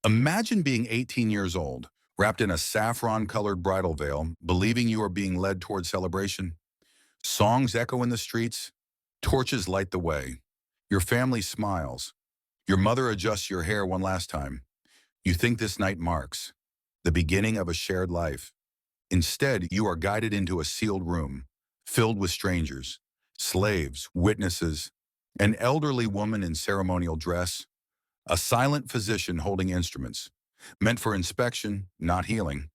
Imagine being 18 years old, wrapped in a saffron-colored bridal veil, believing you are being led toward celebration. Songs echo in the streets, torches light the way. Your family smiles. Your mother adjusts your hair one last time. You think this night marks the beginning of a shared life. Instead, you are guided into a sealed room, filled with strangers, slaves, witnesses, an elderly woman in ceremonial dress, a silent physician holding instruments, meant for inspection, not healing.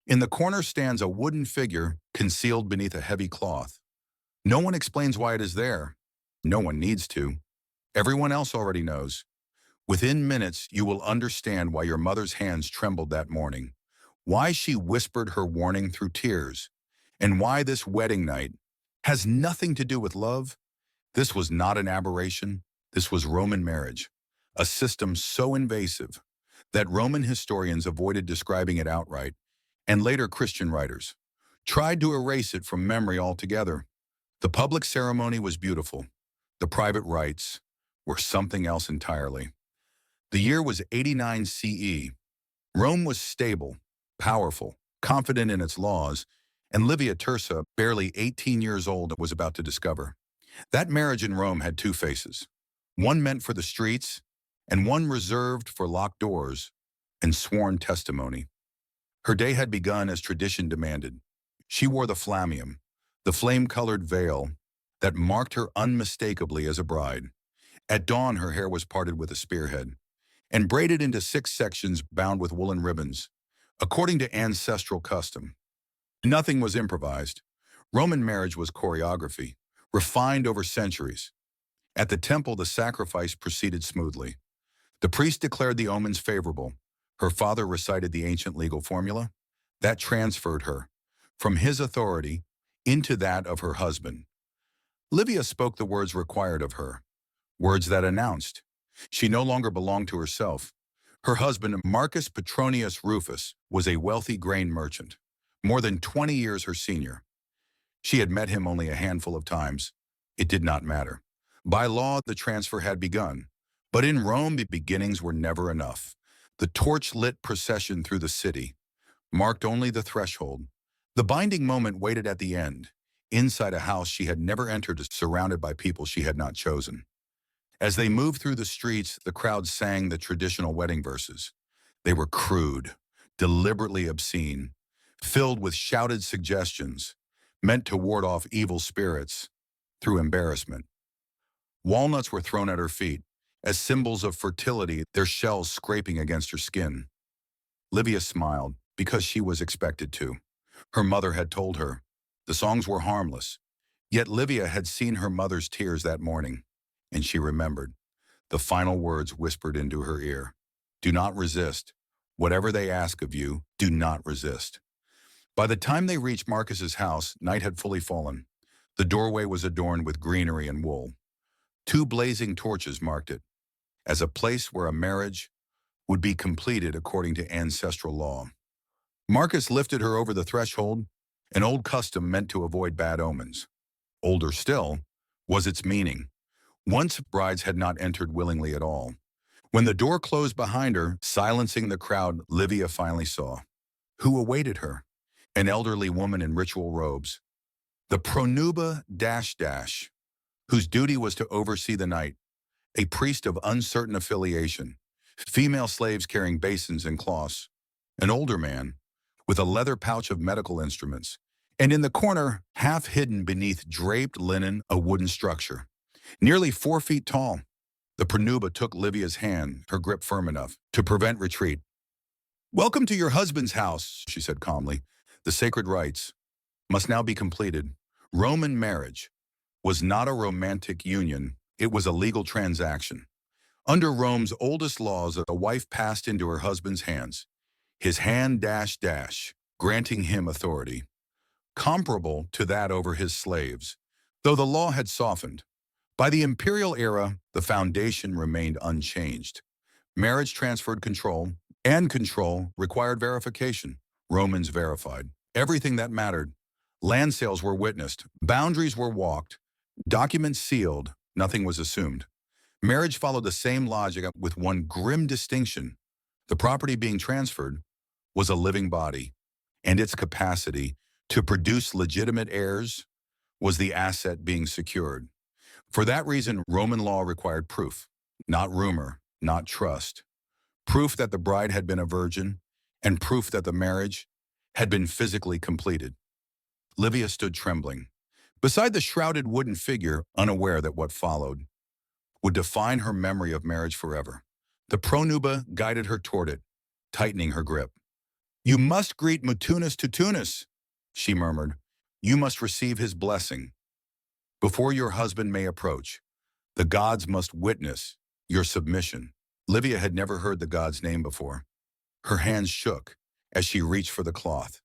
In the corner stands a wooden figure concealed beneath a heavy cloth. No one explains why it is there. No one needs to. Everyone else already knows. Within minutes, you will understand why your mother's hands trembled that morning, why she whispered her warning through tears, and why this wedding night has nothing to do with love. This was not an aberration. This was Roman marriage, a system so invasive that Roman historians avoided describing it outright, and later Christian writers tried to erase it from memory altogether. The public ceremony was beautiful. The private rites were something else entirely. The year was 89 CE. Rome was stable, powerful, confident in its laws, and Livia Tirsa, barely 18 years old, was about to discover. That marriage in Rome had two faces, one meant for the streets and one reserved for locked doors and sworn testimony. Her day had begun as tradition demanded. She wore the flammeum, the flame-colored veil that marked her unmistakably as a bride. At dawn, her hair was parted with a spearhead and braided into 6 sections bound with woolen ribbons, according to ancestral custom. Nothing was improvised. Roman marriage was choreography, refined over centuries. At the temple, the sacrifice proceeded smoothly. The priest declared the omens favorable. Her father recited the ancient legal formula. That transferred her from his authority into that of her husband. Livia spoke the words required of her, words that announced she no longer belonged to herself. Her husband, Marcus Petronius Rufus, was a wealthy grain merchant, more than 20 years her senior. She had met him only a handful of times. It did not matter. By law, the transfer had begun. But in Rome, the beginnings were never enough. The torch-lit procession through the city marked only the threshold. The binding moment waited at the end, inside a house she had never entered, surrounded by people she had not chosen. As they moved through the streets, the crowd sang the traditional wedding verses. They were crude, deliberately obscene, filled with shouted suggestions, meant to ward off evil spirits through embarrassment. Walnuts were thrown at her feet as symbols of fertility, their shells scraping against her skin. Livia smiled because she was expected to. Her mother had told her. The songs were harmless. Yet Livia had seen her mother's tears that morning, and she remembered. The final words whispered into her ear. Do not resist. Whatever they ask of you, do not resist. By the time they reached Marcus's house, night had fully fallen. The doorway was adorned with greenery and wool. 2 blazing torches marked it, as a place where a marriage would be completed according to ancestral law. Marcus lifted her over the threshold, an old custom meant to avoid bad omens. Older still was its meaning. Once brides had not entered willingly at all. When the door closed behind her, silencing the crowd, Livia finally saw who awaited her. An elderly woman in ritual robes. The pronuba dash, whose duty was to oversee the night. A priest of uncertain affiliation. Female slaves carrying basins and cloths. An older man with a leather pouch of medical instruments. And in the corner, half hidden beneath draped linen, a wooden structure. Nearly 4 feet tall. The pronuba took Livia's hand, her grip firm enough to prevent retreat. Welcome to your husband's house, she said calmly. The sacred rites must now be completed. Roman marriage was not a romantic union. It was a legal transaction. Under Rome's oldest laws, a wife passed into her husband's hands, his hand granting him authority, comparable to that over his slaves, though the law had softened. By the imperial era, the foundation remained unchanged. Marriage transferred control, and control required verification. Romans verified everything that mattered. Land sales were witnessed, boundaries were walked, documents sealed, nothing was assumed. Marriage followed the same logic with one grim distinction. The property being transferred was a living body, and its capacity to produce legitimate heirs was the asset being secured. For that reason, Roman law required proof, not rumor, not trust. Proof that the bride had been a virgin, and proof that the marriage had been physically completed. Livia stood trembling, beside the shrouded wooden figure, unaware that what followed would define her memory of marriage forever. The pronuba guided her toward it, tightening her grip. "You must greet Mutunus Tutunus," she murmured. "You must receive his blessing. Before your husband may approach, the gods must witness your submission." Livia had never heard the god's name before. Her hands shook as she reached for the cloth.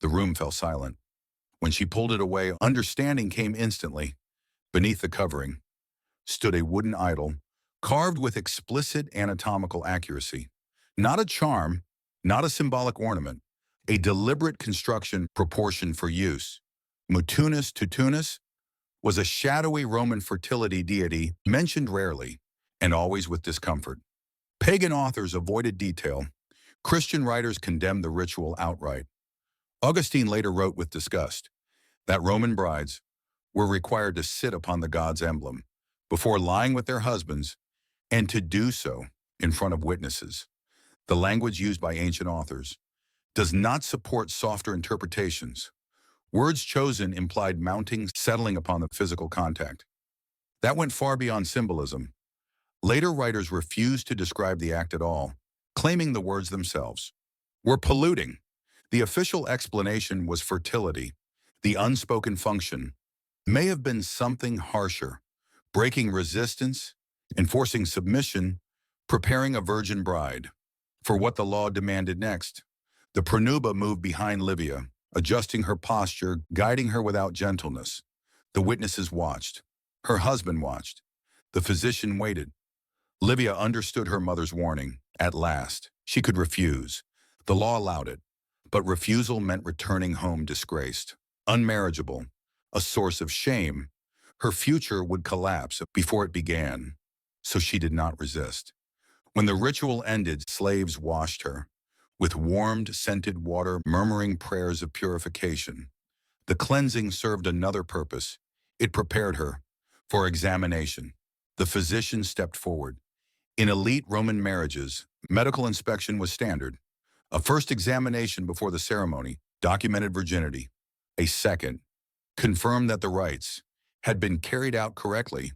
The room fell silent. When she pulled it away, understanding came instantly. Beneath the covering stood a wooden idol, carved with explicit anatomical accuracy. Not a charm, not a symbolic ornament, a deliberate construction proportioned for use. Mutunus Tutunus was a shadowy Roman fertility deity mentioned rarely, and always with discomfort. Pagan authors avoided detail. Christian writers condemned the ritual outright. Augustine later wrote with disgust that Roman brides were required to sit upon the god's emblem before lying with their husbands, and to do so in front of witnesses. The language used by ancient authors does not support softer interpretations. Words chosen implied mounting, settling upon the physical contact. That went far beyond symbolism. Later writers refused to describe the act at all, claiming the words themselves were polluting. The official explanation was fertility. The unspoken function may have been something harsher, breaking resistance, enforcing submission, preparing a virgin bride for what the law demanded next. The pronuba moved behind Livia, adjusting her posture, guiding her without gentleness. The witnesses watched. Her husband watched. The physician waited. Livia understood her mother's warning. At last, she could refuse. The law allowed it, but refusal meant returning home disgraced, unmarriageable, a source of shame. Her future would collapse before it began, so she did not resist. When the ritual ended, slaves washed her with warmed, scented water, murmuring prayers of purification. The cleansing served another purpose. It prepared her for examination. The physician stepped forward. In elite Roman marriages, medical inspection was standard. A first examination before the ceremony documented virginity. A second confirmed that the rites had been carried out correctly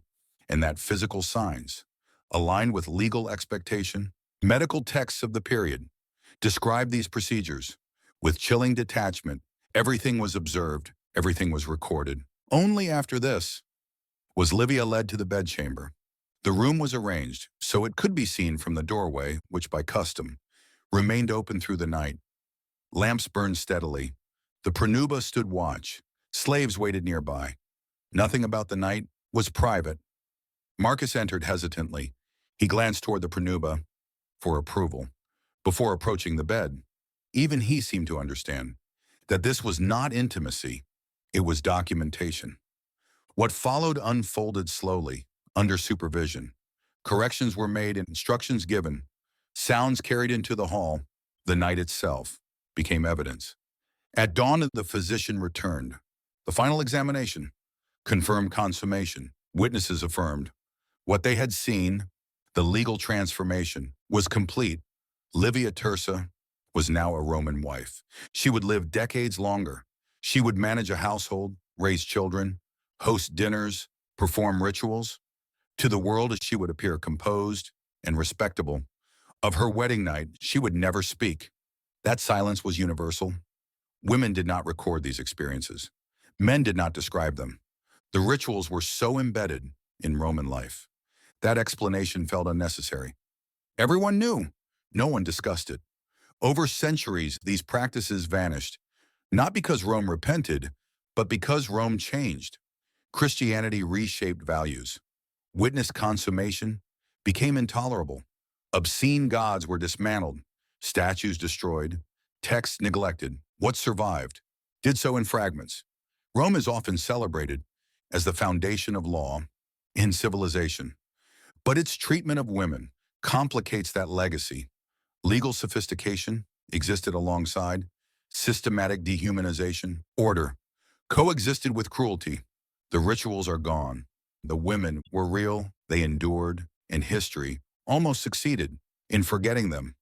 and that physical signs aligned with legal expectation. Medical texts of the period described these procedures with chilling detachment. Everything was observed, everything was recorded. Only after this was Livia led to the bedchamber. The room was arranged so it could be seen from the doorway, which by custom remained open through the night. Lamps burned steadily. The pronuba stood watch. Slaves waited nearby. Nothing about the night was private. Marcus entered hesitantly. He glanced toward the pronuba for approval before approaching the bed. Even he seemed to understand that this was not intimacy, it was documentation. What followed unfolded slowly, under supervision. Corrections were made and instructions given. Sounds carried into the hall. The night itself became evidence. At dawn, the physician returned. The final examination confirmed consummation. Witnesses affirmed what they had seen. The legal transformation was complete. Livia Tersa was now a Roman wife. She would live decades longer. She would manage a household, raise children, host dinners, perform rituals. To the world, she would appear composed and respectable. Of her wedding night, she would never speak. That silence was universal. Women did not record these experiences. Men did not describe them. The rituals were so embedded in Roman life. That explanation felt unnecessary. Everyone knew. No one discussed it. Over centuries, these practices vanished, not because Rome repented, but because Rome changed. Christianity reshaped values. Witness consummation became intolerable. Obscene gods were dismantled, statues destroyed, texts neglected. What survived did so in fragments. Rome is often celebrated as the foundation of law in civilization, but its treatment of women complicates that legacy. Legal sophistication existed alongside systematic dehumanization. Order coexisted with cruelty. The rituals are gone. The women were real, they endured, and history almost succeeded in forgetting them.